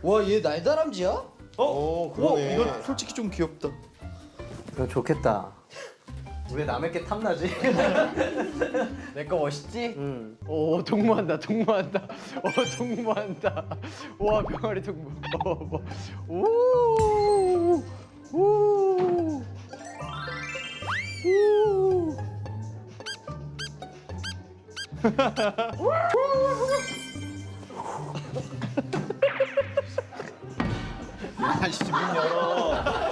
와, 얘 날다람쥐야? 그러네. 이거 솔직히 좀 귀엽다. 이거 좋겠다. 왜 남의 게 탐나지? 내 거 멋있지? 응. 오 동무한다 동무한다. 동무한다. 와 병아리 동무. 오. 오. 아씨, 문 열어.